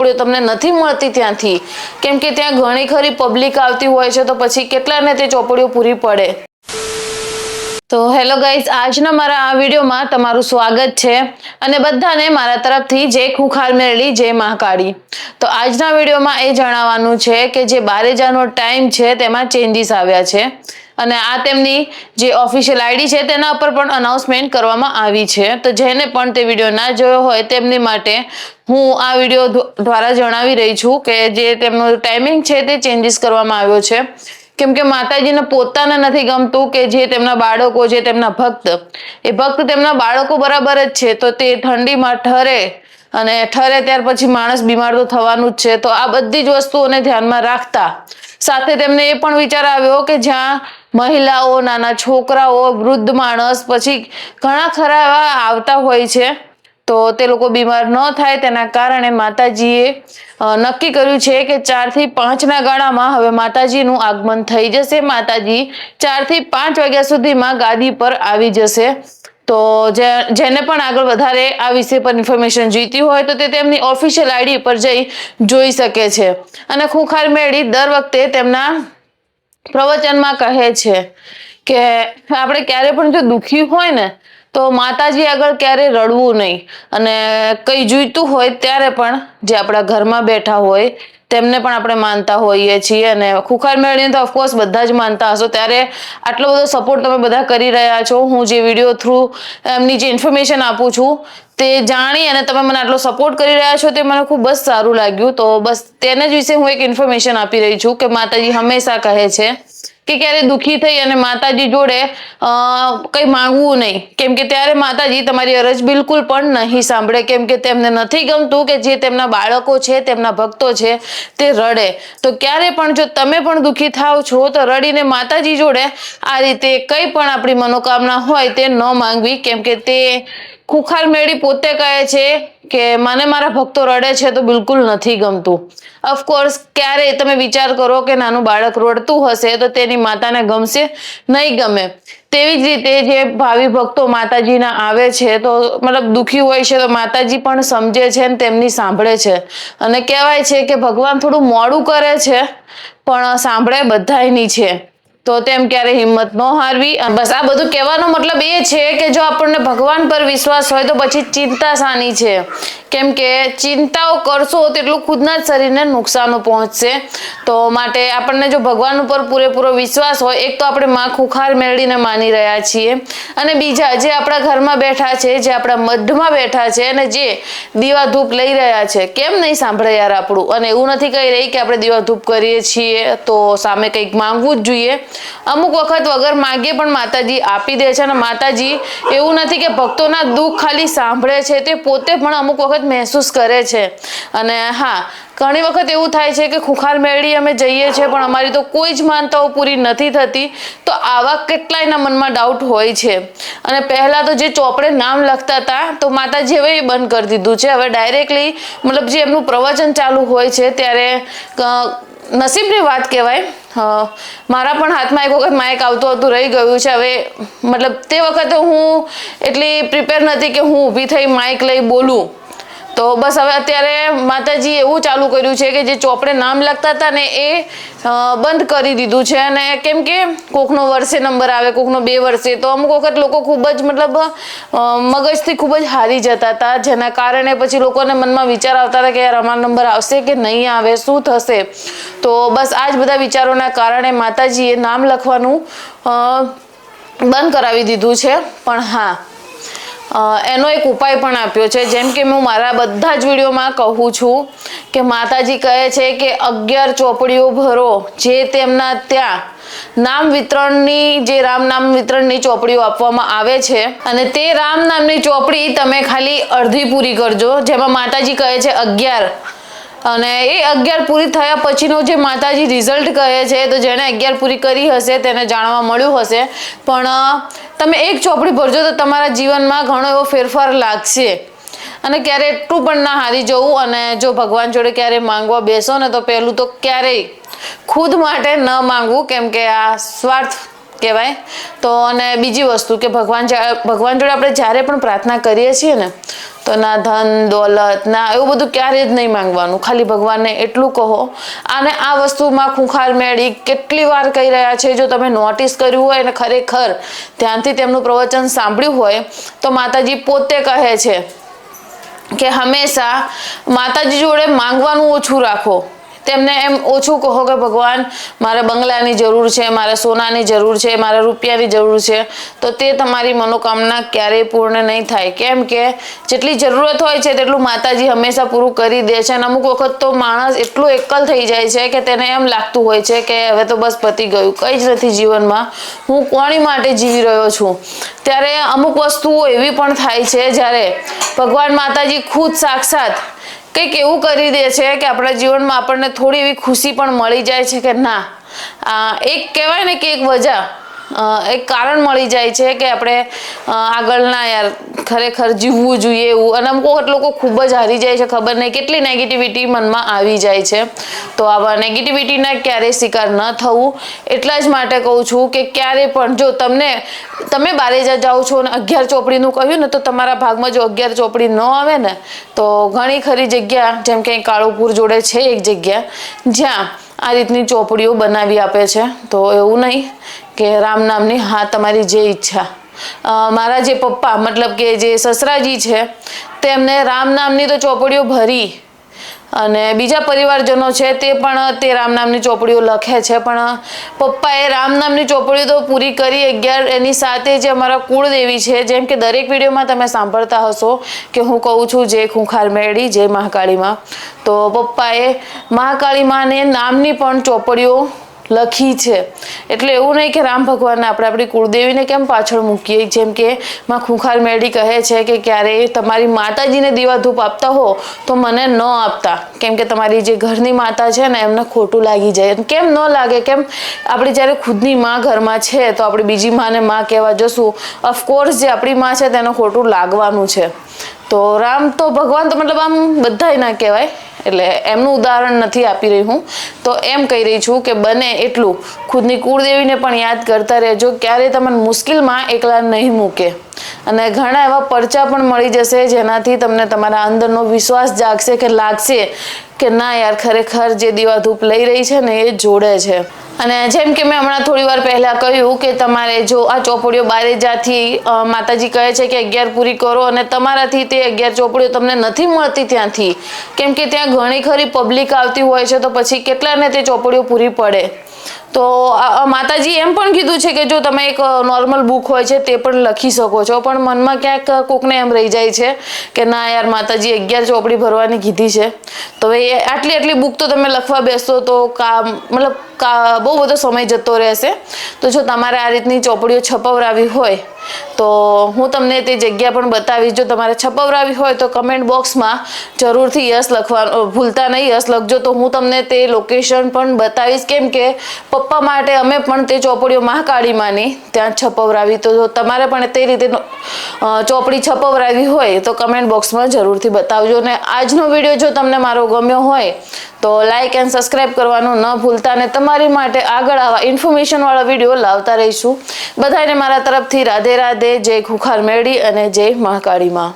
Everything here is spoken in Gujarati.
તમને નથી મળતી ત્યાંથી, કેમ કે ત્યાં ઘણી ખરી પબ્લિક આવતી હોય છે, તો પછી કેટલાને તે ચોપડીઓ પૂરી પડે। તો હેલો ગાઈઝ, આજના મારા આ વિડીયોમાં તમારું સ્વાગત છે અને બધાને મારા તરફથી જય ખુખાર મેળવી, જય મહાકાળી। તો આજના વિડીયોમાં એ જણાવવાનું છે કે જે બારેજાનો ટાઈમ છે તેમાં ચેન્જીસ આવ્યા છે અને આ તેમની જે ઓફિશિયલ આઈડી છે તેના પર પણ અનાઉન્સમેન્ટ કરવામાં આવી છે। તો જેને પણ તે વિડીયો ના જોયો હોય તેમની માટે હું આ વિડીયો દ્વારા જણાવી રહી છું કે જે તેમનો ટાઈમિંગ છે તે ચેન્જીસ કરવામાં આવ્યો છે, કેમ કે માતાજીને પોતાને નથી ગમતું કે જે તેમના બાળકો, જે તેમના ભક્ત, એ ભક્ત તેમના બાળકો બરાબર જ છે, તો તે ઠંડીમાં ઠરે અને ઠરે ત્યાર પછી માણસ બીમાર તો થવાનું જ છે। તો આ બધી જ વસ્તુઓને ધ્યાનમાં રાખતા સાથે તેમને એ પણ વિચાર આવ્યો કે જ્યાં મહિલાઓ, નાના છોકરાઓ, વૃદ્ધ માણસ, પછી ઘણા ખરા એવા આવતા હોય છે, તો તે લોકો બીમાર ન થાય તેના કારણે માતાજીએ નક્કી કર્યું છે કે 4 થી 5 ના ગાળામાં હવે માતાજીનું આગમન થઈ જશે। માતાજી 4 થી 5 વાગ્યા સુધીમાં ગાદી પર આવી જશે। તો જેને પણ આગળ વધારે આ વિષય પર ઇન્ફોર્મેશન જોઈતી હોય તો તે તેમની ઓફિશિયલ આઈડી પર જઈ જોઈ શકે છે। અને ખુખાર મેળી દર વખતે તેમના પ્રવચનમાં કહે છે કે આપણે ક્યારે પણ જો દુખી હોય ને તો માતાજી આગળ ક્યારે રડવું નહીં, અને કંઈ જોઈતું હોય ત્યારે પણ જે આપણા ઘરમાં બેઠા હોય તેમને પણ આપણે માનતા હોઈએ છીએ, અને ખુખાર મેળવીને તો ઓફકોર્સ બધા જ માનતા હશો, ત્યારે આટલો બધો સપોર્ટ તમે બધા કરી રહ્યા છો। હું જે વિડીયો થ્રુ એમની જે ઇન્ફોર્મેશન આપું છું તે જાણી અને તમે મને આટલો સપોર્ટ કરી રહ્યા છો તે મને ખૂબ જ સારું લાગ્યું। તો બસ તેને જ વિશે હું એક ઇન્ફોર્મેશન આપી રહી છું કે માતાજી હંમેશા કહે છે કે ક્યારે દુઃખી થઈ અને માતાજી જોડે કંઈ માંગવું નહીં, કેમ કે ત્યારે માતાજી તમારી અરજ બિલકુલ પણ નહીં સાંભળે, કેમ કે તેમને નથી ગમતું કે જે તેમના બાળકો છે, તેમના ભક્તો છે તે રડે। તો ક્યારે પણ જો તમે પણ દુઃખી થાવ છો તો રડીને માતાજી જોડે આ રીતે કંઈ પણ આપણી મનોકામના હોય તે ન માંગવી, કેમ કે તે ખુખાર મેળી પોતે કહે છે કે મને મારા ભક્તો રડે છે તો બિલકુલ નથી ગમતું। ઓફકોર્સ ક્યારે તમે વિચાર કરો કે નાનું બાળક રડતું હશે તો તેની માતાને ગમશે? નહીં ગમે। તેવી જ રીતે જે ભાવિ ભક્તો માતાજીના આવે છે તો મતલબ દુઃખી હોય છે તો માતાજી પણ સમજે છે અને તેમની સાંભળે છે, અને કહેવાય છે કે ભગવાન થોડું મોડું કરે છે પણ સાંભળે બધાયની છે। તો તેમ ક્યારે હિંમત ન હારવી। બસ આ બધું કહેવાનો મતલબ એ છે કે જો આપણને ભગવાન પર વિશ્વાસ હોય તો પછી ચિંતા શાની છે, કેમ કે ચિંતાઓ કરશો તેટલું ખુદના જ શરીરને નુકસાન પહોંચશે। તો માટે આપણને જો ભગવાન ઉપર પૂરેપૂરો વિશ્વાસ હોય, એક તો આપણે માં ખુખાર મેળવીને માની રહ્યા છીએ, અને બીજા જે આપણા ઘરમાં બેઠા છે, જે આપણા મઢમાં બેઠા છે અને જે દીવા ધૂપ લઈ રહ્યા છે, કેમ નહીં સાંભળે યાર આપણું? અને એવું નથી કહી રહી કે આપણે દીવા ધૂપ કરીએ છીએ તો સામે કંઈક માંગવું જ જોઈએ। અમુક વખત વગર માંગીએ પણ માતાજી આપી દે છે, અને માતાજી એવું નથી કે ભક્તોના દુઃખ ખાલી સાંભળે છે, તે પોતે પણ અમુક વખત મહેસૂસ કરે છે। અને હા, ઘણી વખત એવું થાય છે કે ખુખાર મેળી અમે જઈએ છીએ પણ અમારી તો કોઈ જ માનતાઓ પૂરી નથી થતી, તો આવા કેટલાયના મનમાં ડાઉટ હોય છે। અને પહેલા તો જે ચોપડે નામ લખતા હતા તો માતાજી હવે એ બંધ કરી દીધું છે। હવે ડાયરેક્ટલી મતલબ જે એમનું પ્રવચન ચાલુ હોય છે ત્યારે નસીબની વાત કહેવાય, મારા પણ હાથમાં એક વખત માઇક આવતું હતું, રહી ગયું છે। હવે મતલબ તે વખતે હું એટલી પ્રિપેર નથી કે હું ઊભી થઈ માઇક લઈ બોલું, તો બસ હવે અત્યારે માતાજી એવું ચાલુ કર્યું છે કે જે ચોપડે નામ લખતા હતા ને એ બંધ કરી દીધું છે। અને કેમ કે કોકનો વર્ષે નંબર આવે, કોકનો 2 વર્ષે, તો અમુક વખત લોકો ખૂબ જ મતલબ મગજથી ખૂબ જ હારી જતા હતા, જેના કારણે પછી લોકોને મનમાં વિચાર આવતા હતા કે યાર અમારો નંબર આવશે કે નહીં આવે, શું થશે? તો બસ આ જ બધા વિચારોના કારણે માતાજીએ નામ લખવાનું બંધ કરાવી દીધું છે। પણ હા, એનો એક ઉપાય પણ આપ્યો છે, જેમ કે હું મારા બધા જ વિડીયોમાં કહું છું કે માતાજી કહે છે કે 11 ચોપડીઓ ભરો, જે તેમના ત્યાં નામ વિતરણની, જે રામ નામ વિતરણની ચોપડીઓ આપવામાં આવે છે, અને તે રામ નામની ચોપડી તમે ખાલી અડધી પૂરી કરજો, જેમાં માતાજી કહે છે 11, અને એ 11 પૂરી થયા પછીનો જે માતાજી રિઝલ્ટ કહે છે, તો જેને 11 પૂરી કરી હશે તેને જાણવા મળ્યું હશે, પણ તમે એક ચોપડી ભરજો તો તમારા જીવનમાં ઘણો એવો ફેરફાર લાગશે। અને ક્યારે એટલું પણ ના હારી જવું, અને જો ભગવાન જોડે ક્યારે માંગવા બેસો ને તો પહેલું તો ક્યારેય ખુદ માટે ન માંગવું, કેમ કે આ સ્વાર્થ કહેવાય. તો અને બીજી વસ્તુ કે ભગવાન જોડે આપણે જ્યારે પણ પ્રાર્થના કરીએ છીએ ને તો ના ધન દોલત ના એવું બધું ક્યારેય જ નહીં માંગવાનું. ખાલી ભગવાનને એટલું કહો. અને આ વસ્તુમાં ખૂંખાર મેળી કેટલી વાર કહી રહ્યા છે, જો તમે નોટિસ કર્યું હોય અને ખરેખર ધ્યાનથી તેમનું પ્રવચન સાંભળ્યું હોય તો માતાજી પોતે કહે છે કે હંમેશા માતાજી જોડે માંગવાનું ઓછું રાખો. તેમને એમ ઓછું કહો કે ભગવાન મારે બંગલાની જરૂર છે, મારે સોનાની જરૂર છે, મારે રૂપિયાની જરૂર છે, તો તે તમારી મનોકામના ક્યારેય પૂર્ણ નહીં થાય. કેમ કે જેટલી જરૂરત હોય છે તેટલું માતાજી હંમેશા પૂરું કરી દે છે. અને અમુક વખત તો માણસ એટલો એકલ થઈ જાય છે કે તેને એમ લાગતું હોય છે કે હવે તો બસ પતી ગયું, કંઈ જ નથી જીવનમાં, હું કોની માટે જીવી રહ્યો છું. ત્યારે અમુક વસ્તુઓ એવી પણ થાય છે જ્યારે ભગવાન માતાજી ખુદ સાક્ષાત કંઈક એવું કરી દે છે કે આપણા જીવનમાં આપણને થોડી એવી ખુશી પણ મળી જાય છે કે ના, એક કહેવાય ને કે એક વજહ, એક કારણ મળી જાય છે કે આપણે આગળ ના યાર ખરેખર જીવવું જોઈએ એવું. અને અમુક વખત લોકો ખૂબ જ હારી જાય છે, ખબર નહીં કેટલી નેગેટિવિટી મનમાં આવી જાય છે. તો આવા નેગેટિવિટીના ક્યારેય શિકાર ન થવું. એટલા જ માટે કહું છું કે ક્યારે પણ જો તમે બારે જાઓ છો અને 11 ચોપડીનું કહ્યું ને, તો તમારા ભાગમાં જો 11 ચોપડી ન આવે ને તો ઘણી ખરી જગ્યા, જેમ કે કાળુપુર જોડે છે એક જગ્યા જ્યાં આ રીતની ચોપડીઓ બનાવી આપે છે. તો એવું નહીં કે રામ નામની, હા તમારી જે ઈચ્છા. મારા જે પપ્પા મતલબ કે જે સસરાજી છે તેમને રામ નામની તો ચોપડીઓ ભરી, અને બીજા પરિવારજનો છે તે પણ તે રામ નામની ચોપડીઓ લખે છે, પણ પપ્પાએ રામ નામની ચોપડીઓ તો પૂરી કરી 11. એની સાથે જે અમારા કુળદેવી છે, જેમ કે દરેક વિડીયોમાં તમે સાંભળતા હશો કે હું કહું છું જય ખૂંખાર મેળી, જય મહાકાળી માં, તો પપ્પાએ મહાકાળી માને નામની પણ ચોપડીઓ લખી છે. એટલે એવું નહીં કે રામ ભગવાનને આપણે આપણી કુળદેવીને કેમ પાછળ મૂકીએ. જેમ કે માં ખૂંખાર મેળી કહે છે કે ક્યારેય તમારી માતાજીને દીવા ધૂપ આપતા હો તો મને ન આપતા, કેમ કે તમારી જે ઘરની માતા છે ને એમને ખોટું લાગી જાય. કેમ ન લાગે? કેમ આપણે જ્યારે ખુદની માં ઘરમાં છે તો આપણે બીજી માને માં કહેવા જશું, ઓફકોર્સ જે આપણી માં છે તેને ખોટું લાગવાનું છે. તો રામ તો ભગવાન તો મતલબ આમ બધાય ના કહેવાય, એટલે એમનું ઉદાહરણ નથી આપી રહી હું. તો એમ કહી રહી છું કે બને એટલું ખુદની કુળદેવીને પણ યાદ કરતા રહેજો, ક્યારેય તમને મુશ્કેલમાં એકલા નહીં મૂકે. અને ઘણા એવા પરચા પણ મળી જશે જેનાથી તમને તમારા અંદરનો વિશ્વાસ જાગશે કે લાગશે કે ના યાર ખરેખર જે દીવા ધૂપ લઈ રહી છે ને એ જોડે છે. અને જેમ કે મેં હમણાં થોડી વાર પહેલા કહ્યું કે તમારે જો આ ચોપડીઓ બારે જાથી માતાજી કહે છે કે 11 પૂરી કરો, અને તમારાથી તે 11 ચોપડીઓ તમને નથી મળતી ત્યાંથી, કેમ કે ત્યાં ઘણી ખરી પબ્લિક આવતી હોય છે, તો પછી કેટલાને તે ચોપડીઓ પૂરી પડે. તો માતાજી એમ પણ કીધું છે કે જો તમે એક નોર્મલ બુક હોય છે તે પણ લખી શકો છો, પણ મનમાં ક્યાંક કોકને એમ રહી જાય છે કે ના યાર માતાજી 11 ચોપડી ભરવાની કીધી છે, તો એ આટલી બુક તો તમે લખવા બેસો તો મતલબ બહુ બધો સમય જતો રહેશે. તો જો તમારે આ રીતની ચોપડીઓ છપાવરાવી હોય તો હું તમને તે જગ્યા પણ બતાવીશ. જો તમારે છપાવરાવી હોય તો કમેન્ટ બોક્સમાં જરૂરથી યસ લખવાનું ભૂલતા નહીં, યસ લખજો તો હું તમને તે લોકેશન પણ બતાવીશ. કેમ કે પપ્પા માટે અમે પણ તે ચોપડીઓ મહાકાળી માની ત્યાં છપાવરાવી, તો જો તમારે પણ તે રીતે ચોપડી છપાવરાવી હોય તો કમેન્ટ બોક્સમાં જરૂરથી બતાવજો. અને આજનો વિડીયો જો તમને મારો ગમ્યો હોય તો લાઇક એન્ડ સબસ્ક્રાઈબ કરવાનું ન ભૂલતા, અને તમારી માટે આગળ આવા ઇન્ફોર્મેશન વાળા વિડીયો લાવતા રહીશું. બધાને મારા તરફથી રાધે રાધે, જય ખૂંખાર મેળી અને જય મહાકાળી માં.